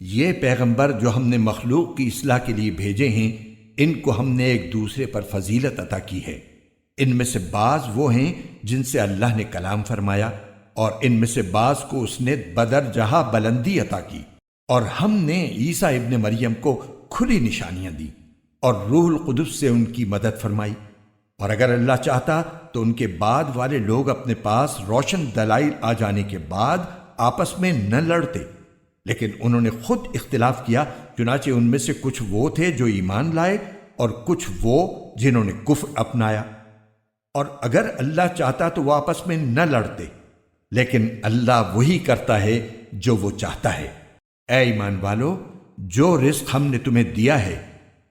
یہ پیغمبر جو ہم نے مخلوق کی اصلاح کے لیے بھیجے ہیں، ان کو ہم نے ایک دوسرے پر فضیلت عطا کی ہے۔ ان میں سے بعض وہ ہیں جن سے اللہ نے کلام فرمایا، اور ان میں سے بعض کو اس نے بدرجہ بلندی عطا کی، اور ہم نے عیسیٰ ابن مریم کو کھلی نشانیاں دی اور روح القدس سے ان کی مدد فرمائی۔ اور اگر اللہ چاہتا تو ان کے بعد والے لوگ اپنے پاس روشن دلائل آ جانے کے بعد آپس میں نہ لڑتے، لیکن انہوں نے خود اختلاف کیا، چنانچہ ان میں سے کچھ وہ تھے جو ایمان لائے اور کچھ وہ جنہوں نے کفر اپنایا۔ اور اگر اللہ چاہتا تو وہ آپس میں نہ لڑتے، لیکن اللہ وہی کرتا ہے جو وہ چاہتا ہے۔ اے ایمان والو، جو رزق ہم نے تمہیں دیا ہے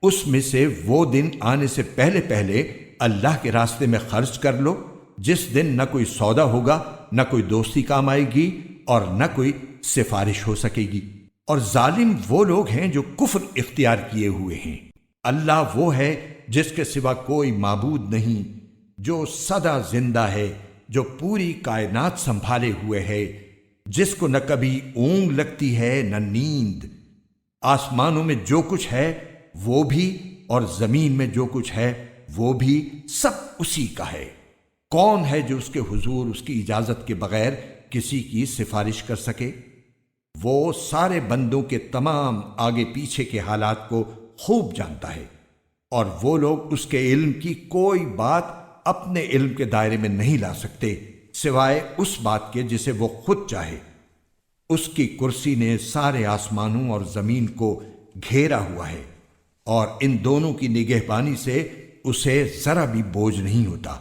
اس میں سے وہ دن آنے سے پہلے پہلے اللہ کے راستے میں خرچ کر لو، جس دن نہ کوئی سودا ہوگا، نہ کوئی دوستی کام آئے گی اور نہ کوئی سفارش ہو سکے گی۔ اور ظالم وہ لوگ ہیں جو کفر اختیار کیے ہوئے ہیں۔ اللہ وہ ہے جس کے سوا کوئی معبود نہیں، جو سدا زندہ ہے، جو پوری کائنات سنبھالے ہوئے ہے، جس کو نہ کبھی اونگ لگتی ہے نہ نیند۔ آسمانوں میں جو کچھ ہے وہ بھی، اور زمین میں جو کچھ ہے وہ بھی، سب اسی کا ہے۔ کون ہے جو اس کے حضور اس کی اجازت کے بغیر کسی کی سفارش کر سکے؟ وہ سارے بندوں کے تمام آگے پیچھے کے حالات کو خوب جانتا ہے، اور وہ لوگ اس کے علم کی کوئی بات اپنے علم کے دائرے میں نہیں لا سکتے سوائے اس بات کے جسے وہ خود چاہے۔ اس کی کرسی نے سارے آسمانوں اور زمین کو گھیرا ہوا ہے، اور ان دونوں کی نگہبانی سے اسے ذرا بھی بوجھ نہیں ہوتا،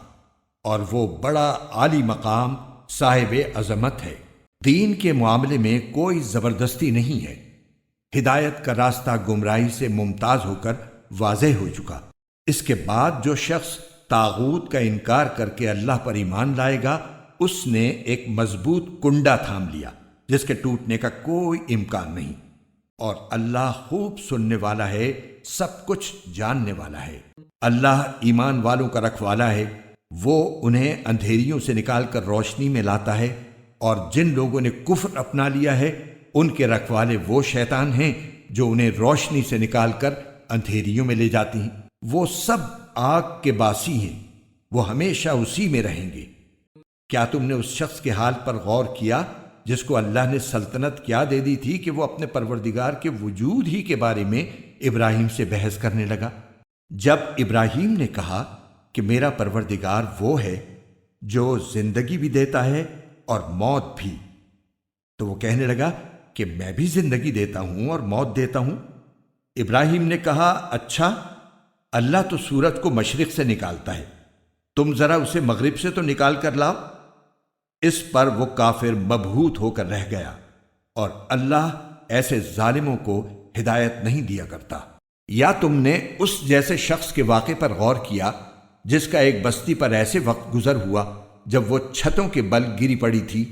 اور وہ بڑا عالی مقام صاحب عظمت ہے۔ دین کے معاملے میں کوئی زبردستی نہیں ہے۔ ہدایت کا راستہ گمراہی سے ممتاز ہو کر واضح ہو چکا۔ اس کے بعد جو شخص طاغوت کا انکار کر کے اللہ پر ایمان لائے گا، اس نے ایک مضبوط کنڈا تھام لیا جس کے ٹوٹنے کا کوئی امکان نہیں، اور اللہ خوب سننے والا ہے، سب کچھ جاننے والا ہے۔ اللہ ایمان والوں کا رکھوالا ہے، وہ انہیں اندھیریوں سے نکال کر روشنی میں لاتا ہے، اور جن لوگوں نے کفر اپنا لیا ہے ان کے رکھوالے وہ شیطان ہیں جو انہیں روشنی سے نکال کر اندھیریوں میں لے جاتی ہیں۔ وہ سب آگ کے باسی ہیں، وہ ہمیشہ اسی میں رہیں گے۔ کیا تم نے اس شخص کے حال پر غور کیا جس کو اللہ نے سلطنت کیا دے دی تھی کہ وہ اپنے پروردگار کے وجود ہی کے بارے میں ابراہیم سے بحث کرنے لگا؟ جب ابراہیم نے کہا کہ میرا پروردگار وہ ہے جو زندگی بھی دیتا ہے اور موت بھی، تو وہ کہنے لگا کہ میں بھی زندگی دیتا ہوں اور موت دیتا ہوں۔ ابراہیم نے کہا، اچھا، اللہ تو سورج کو مشرق سے نکالتا ہے، تم ذرا اسے مغرب سے تو نکال کر لاؤ۔ اس پر وہ کافر مبہوت ہو کر رہ گیا، اور اللہ ایسے ظالموں کو ہدایت نہیں دیا کرتا۔ یا تم نے اس جیسے شخص کے واقعے پر غور کیا جس کا ایک بستی پر ایسے وقت گزر ہوا جب وہ چھتوں کے بل گری پڑی تھی؟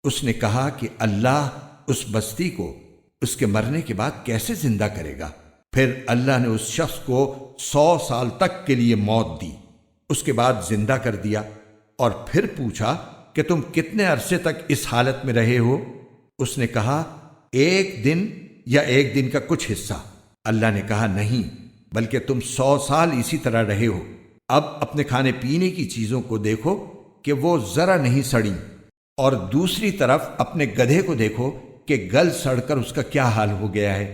اس نے کہا کہ اللہ اس بستی کو اس کے مرنے کے بعد کیسے زندہ کرے گا؟ پھر اللہ نے اس شخص کو 100 سال تک کے لیے موت دی، اس کے بعد زندہ کر دیا، اور پھر پوچھا کہ تم کتنے عرصے تک اس حالت میں رہے ہو؟ اس نے کہا، 1 دن یا 1 دن کا کچھ حصہ۔ اللہ نے کہا، نہیں، بلکہ تم 100 سال اسی طرح رہے ہو۔ اب اپنے کھانے پینے کی چیزوں کو دیکھو کہ وہ ذرا نہیں سڑیں، اور دوسری طرف اپنے گدھے کو دیکھو کہ گل سڑ کر اس کا کیا حال ہو گیا ہے۔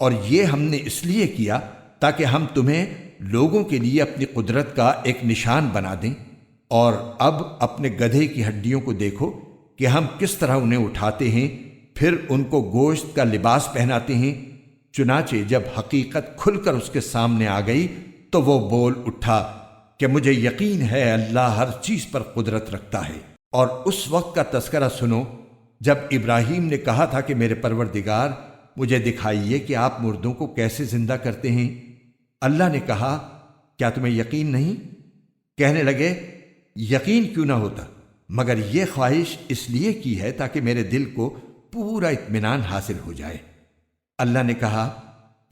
اور یہ ہم نے اس لیے کیا تاکہ ہم تمہیں لوگوں کے لیے اپنی قدرت کا ایک نشان بنا دیں۔ اور اب اپنے گدھے کی ہڈیوں کو دیکھو کہ ہم کس طرح انہیں اٹھاتے ہیں، پھر ان کو گوشت کا لباس پہناتے ہیں۔ چنانچہ جب حقیقت کھل کر اس کے سامنے آ گئی تو وہ بول اٹھا کہ مجھے یقین ہے اللہ ہر چیز پر قدرت رکھتا ہے۔ اور اس وقت کا تذکرہ سنو جب ابراہیم نے کہا تھا کہ میرے پروردگار، مجھے دکھائیے کہ آپ مردوں کو کیسے زندہ کرتے ہیں۔ اللہ نے کہا، کیا تمہیں یقین نہیں؟ کہنے لگے، یقین کیوں نہ ہوتا، مگر یہ خواہش اس لیے کی ہے تاکہ میرے دل کو پورا اطمینان حاصل ہو جائے۔ اللہ نے کہا،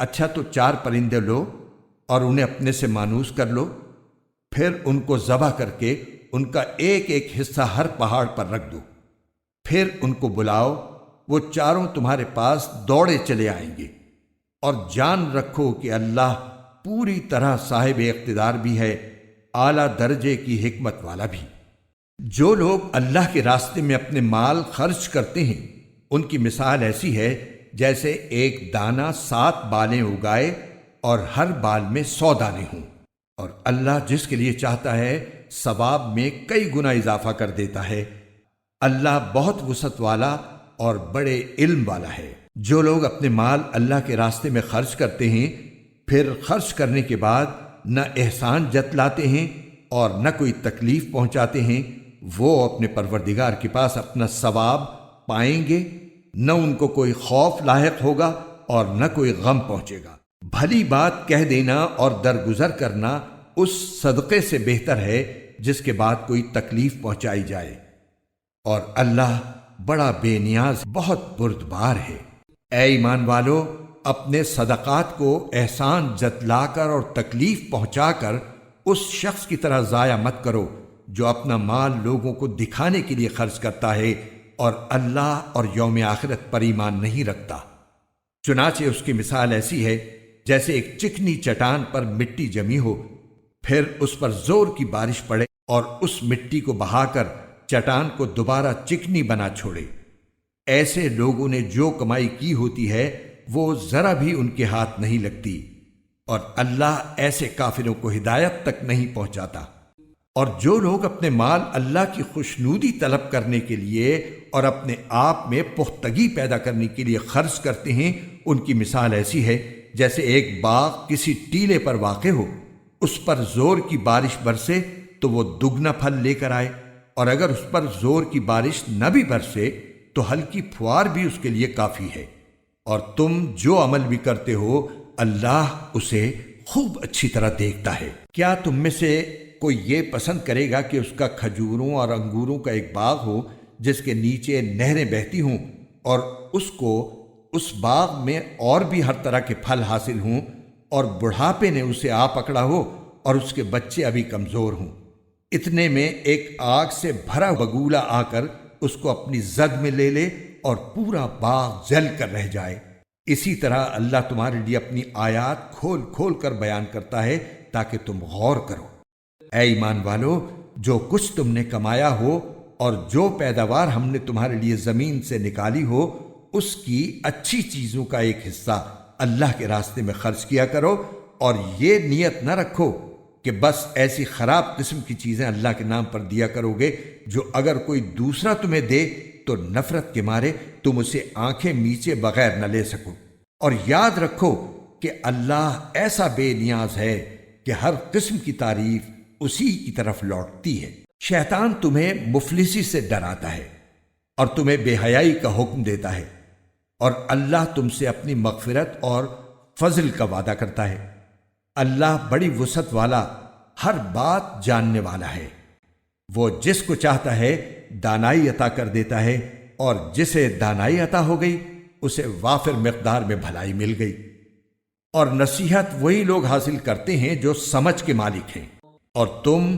اچھا تو 4 پرندے لو اور انہیں اپنے سے مانوس کر لو، پھر ان کو ذبح کر کے ان کا ایک ایک حصہ ہر پہاڑ پر رکھ دو، پھر ان کو بلاؤ وہ چاروں تمہارے پاس دوڑے چلے آئیں گے۔ اور جان رکھو کہ اللہ پوری طرح صاحب اقتدار بھی ہے، اعلیٰ درجے کی حکمت والا بھی۔ جو لوگ اللہ کے راستے میں اپنے مال خرچ کرتے ہیں ان کی مثال ایسی ہے جیسے ایک دانہ 7 بالیں اگائے اور ہر بال میں 100 دانے ہوں، اور اللہ جس کے لیے چاہتا ہے ثواب میں کئی گنا اضافہ کر دیتا ہے۔ اللہ بہت وسعت والا اور بڑے علم والا ہے۔ جو لوگ اپنے مال اللہ کے راستے میں خرچ کرتے ہیں پھر خرچ کرنے کے بعد نہ احسان جتلاتے ہیں اور نہ کوئی تکلیف پہنچاتے ہیں، وہ اپنے پروردگار کے پاس اپنا ثواب پائیں گے، نہ ان کو کوئی خوف لاحق ہوگا اور نہ کوئی غم پہنچے گا۔ بھلی بات کہہ دینا اور درگزر کرنا اس صدقے سے بہتر ہے جس کے بعد کوئی تکلیف پہنچائی جائے، اور اللہ بڑا بے نیاز بہت بردبار ہے۔ اے ایمان والو، اپنے صدقات کو احسان جتلا کر اور تکلیف پہنچا کر اس شخص کی طرح ضائع مت کرو جو اپنا مال لوگوں کو دکھانے کے لیے خرچ کرتا ہے اور اللہ اور یوم آخرت پر ایمان نہیں رکھتا۔ چنانچہ اس کی مثال ایسی ہے جیسے ایک چکنی چٹان پر مٹی جمی ہو، پھر اس پر زور کی بارش پڑے اور اس مٹی کو بہا کر چٹان کو دوبارہ چکنی بنا چھوڑے۔ ایسے لوگوں نے جو کمائی کی ہوتی ہے وہ ذرا بھی ان کے ہاتھ نہیں لگتی، اور اللہ ایسے کافروں کو ہدایت تک نہیں پہنچاتا۔ اور جو لوگ اپنے مال اللہ کی خوشنودی طلب کرنے کے لیے اور اپنے آپ میں پختگی پیدا کرنے کے لیے خرچ کرتے ہیں ان کی مثال ایسی ہے جیسے ایک باغ کسی ٹیلے پر واقع ہو، اس پر زور کی بارش برسے تو وہ دگنا پھل لے کر آئے، اور اگر اس پر زور کی بارش نہ بھی برسے تو ہلکی پھوار بھی اس کے لیے کافی ہے۔ اور تم جو عمل بھی کرتے ہو اللہ اسے خوب اچھی طرح دیکھتا ہے۔ کیا تم میں سے کوئی یہ پسند کرے گا کہ اس کا کھجوروں اور انگوروں کا ایک باغ ہو جس کے نیچے نہریں بہتی ہوں، اور اس کو اس باغ میں اور بھی ہر طرح کے پھل حاصل ہوں، اور بڑھاپے نے اسے آ پکڑا ہو اور اس کے بچے ابھی کمزور ہوں؟ اتنے میں ایک آگ سے بھرا بگولا آ کر اس کو اپنی زد میں لے لے اور پورا باغ جل کر رہ جائے۔ اسی طرح اللہ تمہارے لیے اپنی آیات کھول کھول کر بیان کرتا ہے تاکہ تم غور کرو۔ اے ایمان والو، جو کچھ تم نے کمایا ہو اور جو پیداوار ہم نے تمہارے لیے زمین سے نکالی ہو، اس کی اچھی چیزوں کا ایک حصہ اللہ کے راستے میں خرچ کیا کرو، اور یہ نیت نہ رکھو کہ بس ایسی خراب قسم کی چیزیں اللہ کے نام پر دیا کرو گے جو اگر کوئی دوسرا تمہیں دے تو نفرت کے مارے تم اسے آنکھیں میچے بغیر نہ لے سکو۔ اور یاد رکھو کہ اللہ ایسا بے نیاز ہے کہ ہر قسم کی تعریف اسی کی طرف لوٹتی ہے۔ شیطان تمہیں مفلسی سے ڈراتا ہے اور تمہیں بے حیائی کا حکم دیتا ہے، اور اللہ تم سے اپنی مغفرت اور فضل کا وعدہ کرتا ہے۔ اللہ بڑی وسعت والا، ہر بات جاننے والا ہے۔ وہ جس کو چاہتا ہے دانائی عطا کر دیتا ہے، اور جسے دانائی عطا ہو گئی اسے وافر مقدار میں بھلائی مل گئی۔ اور نصیحت وہی لوگ حاصل کرتے ہیں جو سمجھ کے مالک ہیں۔ اور تم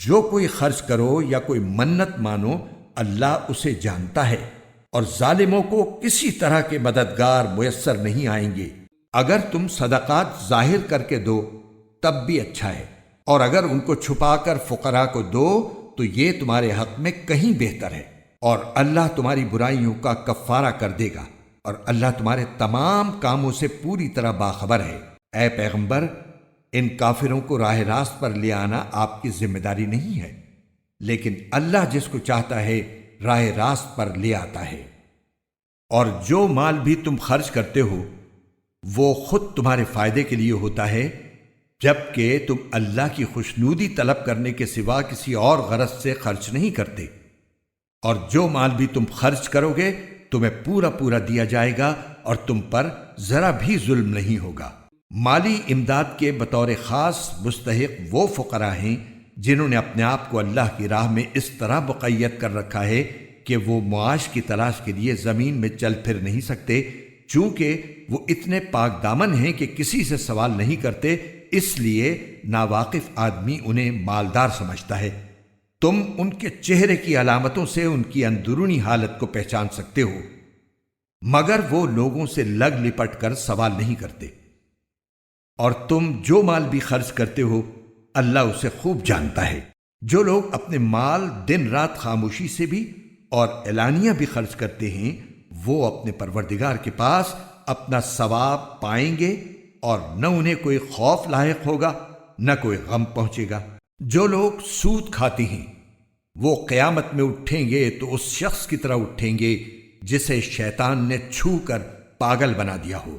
جو کوئی خرچ کرو یا کوئی منت مانو اللہ اسے جانتا ہے، اور ظالموں کو کسی طرح کے مددگار میسر نہیں آئیں گے۔ اگر تم صدقات ظاہر کر کے دو تب بھی اچھا ہے، اور اگر ان کو چھپا کر فقراء کو دو تو یہ تمہارے حق میں کہیں بہتر ہے، اور اللہ تمہاری برائیوں کا کفارہ کر دے گا، اور اللہ تمہارے تمام کاموں سے پوری طرح باخبر ہے۔ اے پیغمبر، ان کافروں کو راہ راست پر لے آنا آپ کی ذمہ داری نہیں ہے، لیکن اللہ جس کو چاہتا ہے راہ راست پر لے آتا ہے۔ اور جو مال بھی تم خرچ کرتے ہو وہ خود تمہارے فائدے کے لیے ہوتا ہے، جبکہ تم اللہ کی خوشنودی طلب کرنے کے سوا کسی اور غرض سے خرچ نہیں کرتے۔ اور جو مال بھی تم خرچ کرو گے تمہیں پورا پورا دیا جائے گا، اور تم پر ذرا بھی ظلم نہیں ہوگا۔ مالی امداد کے بطور خاص مستحق وہ فقراء ہیں جنہوں نے اپنے آپ کو اللہ کی راہ میں اس طرح مقید کر رکھا ہے کہ وہ معاش کی تلاش کے لیے زمین میں چل پھر نہیں سکتے، چونکہ وہ اتنے پاک دامن ہیں کہ کسی سے سوال نہیں کرتے، اس لیے ناواقف آدمی انہیں مالدار سمجھتا ہے۔ تم ان کے چہرے کی علامتوں سے ان کی اندرونی حالت کو پہچان سکتے ہو۔ مگر وہ لوگوں سے لگ لپٹ کر سوال نہیں کرتے۔ اور تم جو مال بھی خرچ کرتے ہو اللہ اسے خوب جانتا ہے۔ جو لوگ اپنے مال دن رات خاموشی سے بھی اور اعلانیہ بھی خرچ کرتے ہیں وہ اپنے پروردگار کے پاس اپنا ثواب پائیں گے، اور نہ انہیں کوئی خوف لاحق ہوگا نہ کوئی غم پہنچے گا۔ جو لوگ سود کھاتے ہیں وہ قیامت میں اٹھیں گے تو اس شخص کی طرح اٹھیں گے جسے شیطان نے چھو کر پاگل بنا دیا ہو۔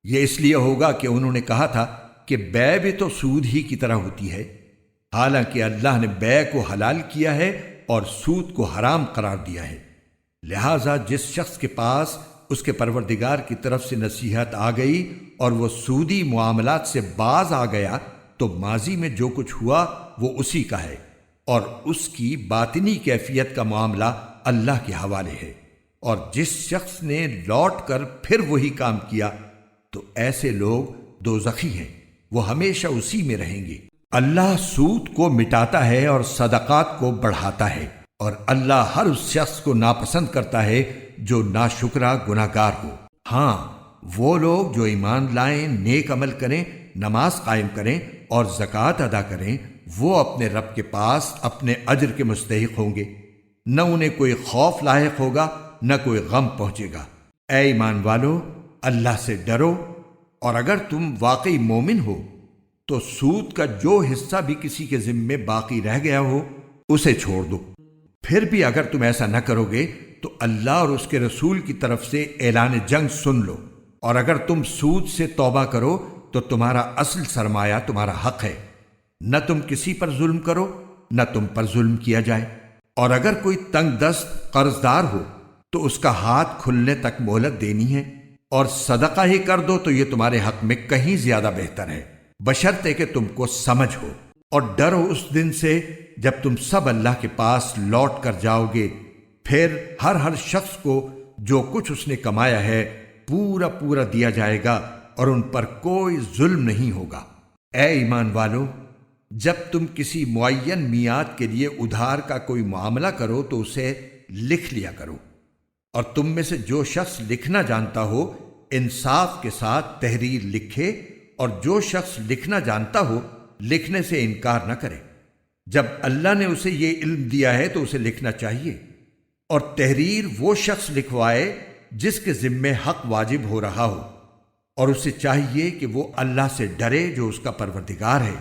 یہ اس لیے ہوگا کہ انہوں نے کہا تھا کہ بے بھی تو سود ہی کی طرح ہوتی ہے، حالانکہ اللہ نے بے کو حلال کیا ہے اور سود کو حرام قرار دیا ہے۔ لہذا جس شخص کے پاس اس کے پروردگار کی طرف سے نصیحت آ گئی اور وہ سودی معاملات سے باز آ گیا تو ماضی میں جو کچھ ہوا وہ اسی کا ہے، اور اس کی باطنی کیفیت کا معاملہ اللہ کے حوالے ہے۔ اور جس شخص نے لوٹ کر پھر وہی کام کیا تو ایسے لوگ دوزخی ہیں، وہ ہمیشہ اسی میں رہیں گے۔ اللہ سود کو مٹاتا ہے اور صدقات کو بڑھاتا ہے، اور اللہ ہر اس شخص کو ناپسند کرتا ہے جو ناشکرا گناہگار ہو۔ ہاں، وہ لوگ جو ایمان لائیں، نیک عمل کریں، نماز قائم کریں اور زکوٰۃ ادا کریں، وہ اپنے رب کے پاس اپنے اجر کے مستحق ہوں گے، نہ انہیں کوئی خوف لاحق ہوگا نہ کوئی غم پہنچے گا۔ اے ایمان والو، اللہ سے ڈرو، اور اگر تم واقعی مومن ہو تو سود کا جو حصہ بھی کسی کے ذمے باقی رہ گیا ہو اسے چھوڑ دو۔ پھر بھی اگر تم ایسا نہ کرو گے تو اللہ اور اس کے رسول کی طرف سے اعلان جنگ سن لو، اور اگر تم سود سے توبہ کرو تو تمہارا اصل سرمایہ تمہارا حق ہے، نہ تم کسی پر ظلم کرو نہ تم پر ظلم کیا جائے۔ اور اگر کوئی تنگ دست قرض دار ہو تو اس کا ہاتھ کھلنے تک مہلت دینی ہے، اور صدقہ ہی کر دو تو یہ تمہارے حق میں کہیں زیادہ بہتر ہے، بشرطے کہ تم کو سمجھ ہو۔ اور ڈرو اس دن سے جب تم سب اللہ کے پاس لوٹ کر جاؤ گے، پھر ہر شخص کو جو کچھ اس نے کمایا ہے پورا پورا دیا جائے گا، اور ان پر کوئی ظلم نہیں ہوگا۔ اے ایمان والو، جب تم کسی معین میعاد کے لیے ادھار کا کوئی معاملہ کرو تو اسے لکھ لیا کرو، اور تم میں سے جو شخص لکھنا جانتا ہو انصاف کے ساتھ تحریر لکھے، اور جو شخص لکھنا جانتا ہو لکھنے سے انکار نہ کرے۔ جب اللہ نے اسے یہ علم دیا ہے تو اسے لکھنا چاہیے، اور تحریر وہ شخص لکھوائے جس کے ذمے حق واجب ہو رہا ہو، اور اسے چاہیے کہ وہ اللہ سے ڈرے جو اس کا پروردگار ہے،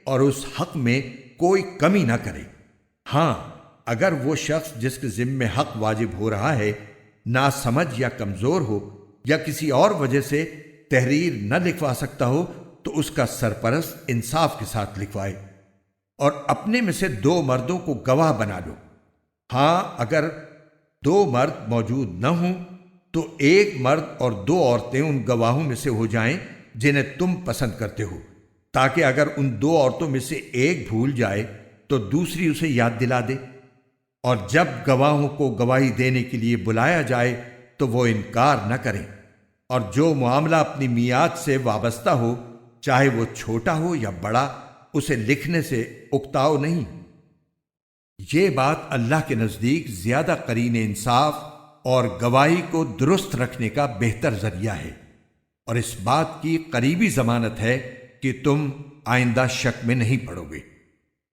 اور اس حق میں کوئی کمی نہ کرے۔ ہاں، اگر وہ شخص جس کے ذمے حق واجب ہو رہا ہے ناسمجھ یا کمزور ہو، یا کسی اور وجہ سے تحریر نہ لکھوا سکتا ہو تو اس کا سرپرست انصاف کے ساتھ لکھوائے، اور اپنے میں سے 2 مردوں کو گواہ بنا لو۔ ہاں، اگر 2 مرد موجود نہ ہوں تو 1 مرد اور 2 عورتیں ان گواہوں میں سے ہو جائیں جنہیں تم پسند کرتے ہو، تاکہ اگر ان 2 عورتوں میں سے ایک بھول جائے تو دوسری اسے یاد دلا دے۔ اور جب گواہوں کو گواہی دینے کے لیے بلایا جائے تو وہ انکار نہ کریں، اور جو معاملہ اپنی میعاد سے وابستہ ہو، چاہے وہ چھوٹا ہو یا بڑا، اسے لکھنے سے اکتاؤ نہیں۔ یہ بات اللہ کے نزدیک زیادہ قرین انصاف اور گواہی کو درست رکھنے کا بہتر ذریعہ ہے، اور اس بات کی قریبی ضمانت ہے کہ تم آئندہ شک میں نہیں پڑو گے۔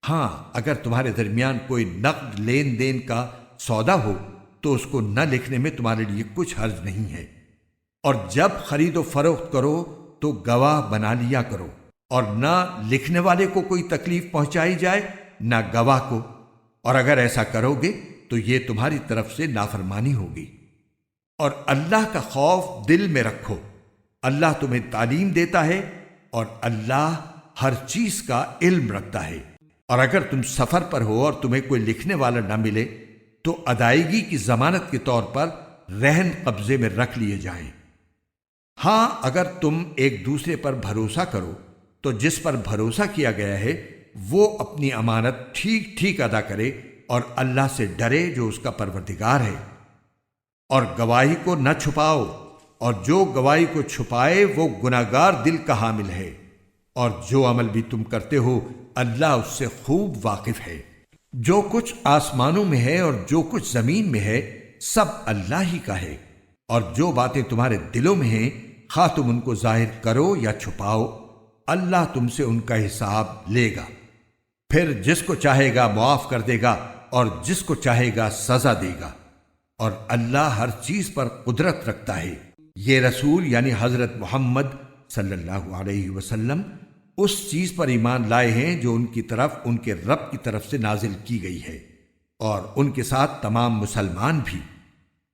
ہاں، اگر تمہارے درمیان کوئی نقد لین دین کا سودا ہو تو اس کو نہ لکھنے میں تمہارے لیے کچھ حرج نہیں ہے، اور جب خرید و فروخت کرو تو گواہ بنا لیا کرو، اور نہ لکھنے والے کو کوئی تکلیف پہنچائی جائے نہ گواہ کو، اور اگر ایسا کرو گے تو یہ تمہاری طرف سے نافرمانی ہوگی۔ اور اللہ کا خوف دل میں رکھو، اللہ تمہیں تعلیم دیتا ہے اور اللہ ہر چیز کا علم رکھتا ہے۔ اور اگر تم سفر پر ہو اور تمہیں کوئی لکھنے والا نہ ملے تو ادائیگی کی ضمانت کے طور پر رہن قبضے میں رکھ لیے جائیں۔ ہاں، اگر تم ایک دوسرے پر بھروسہ کرو تو جس پر بھروسہ کیا گیا ہے وہ اپنی امانت ٹھیک ٹھیک ادا کرے، اور اللہ سے ڈرے جو اس کا پروردگار ہے۔ اور گواہی کو نہ چھپاؤ، اور جو گواہی کو چھپائے وہ گناہگار دل کا حامل ہے، اور جو عمل بھی تم کرتے ہو اللہ اس سے خوب واقف ہے۔ جو کچھ آسمانوں میں ہے اور جو کچھ زمین میں ہے سب اللہ ہی کا ہے، اور جو باتیں تمہارے دلوں میں ہیں خواہ تم ان کو ظاہر کرو یا چھپاؤ، اللہ تم سے ان کا حساب لے گا۔ پھر جس کو چاہے گا معاف کر دے گا اور جس کو چاہے گا سزا دے گا، اور اللہ ہر چیز پر قدرت رکھتا ہے۔ یہ رسول یعنی حضرت محمد صلی اللہ علیہ وسلم اس چیز پر ایمان لائے ہیں جو ان کی طرف ان کے رب کی طرف سے نازل کی گئی ہے، اور ان کے ساتھ تمام مسلمان بھی۔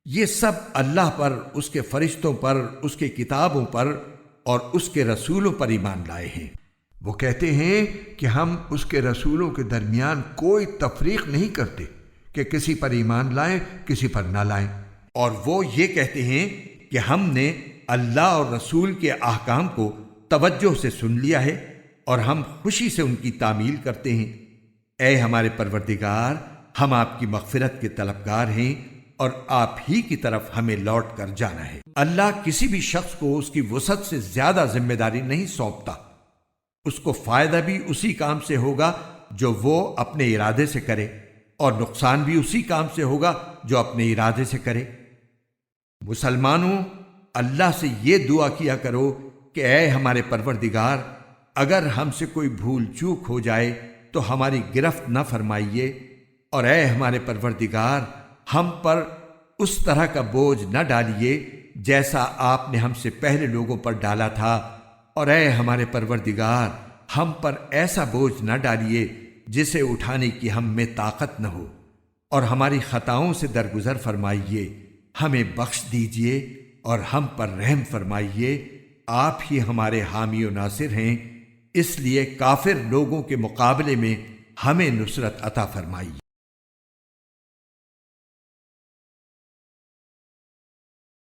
یہ سب اللہ پر، اس کے فرشتوں پر، اس کے کتابوں پر اور اس کے رسولوں پر ایمان لائے ہیں۔ وہ کہتے ہیں کہ ہم اس کے رسولوں کے درمیان کوئی تفریق نہیں کرتے کہ کسی پر ایمان لائیں کسی پر نہ لائیں، اور وہ یہ کہتے ہیں کہ ہم نے اللہ اور رسول کے احکام کو توجہ سے سن لیا ہے اور ہم خوشی سے ان کی تعمیل کرتے ہیں۔ اے ہمارے پروردگار، ہم آپ کی مغفرت کے طلبگار ہیں اور آپ ہی کی طرف ہمیں لوٹ کر جانا ہے۔ اللہ کسی بھی شخص کو اس کی وسعت سے زیادہ ذمہ داری نہیں سونپتا۔ اس کو فائدہ بھی اسی کام سے ہوگا جو وہ اپنے ارادے سے کرے، اور نقصان بھی اسی کام سے ہوگا جو اپنے ارادے سے کرے۔ مسلمانوں، اللہ سے یہ دعا کیا کرو کہ اے ہمارے پروردگار، اگر ہم سے کوئی بھول چوک ہو جائے تو ہماری گرفت نہ فرمائیے، اور اے ہمارے پروردگار، ہم پر اس طرح کا بوجھ نہ ڈالیے جیسا آپ نے ہم سے پہلے لوگوں پر ڈالا تھا، اور اے ہمارے پروردگار، ہم پر ایسا بوجھ نہ ڈالیے جسے اٹھانے کی ہم میں طاقت نہ ہو، اور ہماری خطاؤں سے درگزر فرمائیے، ہمیں بخش دیجیے اور ہم پر رحم فرمائیے۔ آپ ہی ہمارے حامی و ناصر ہیں، اس لیے کافر لوگوں کے مقابلے میں ہمیں نصرت عطا فرمائیے۔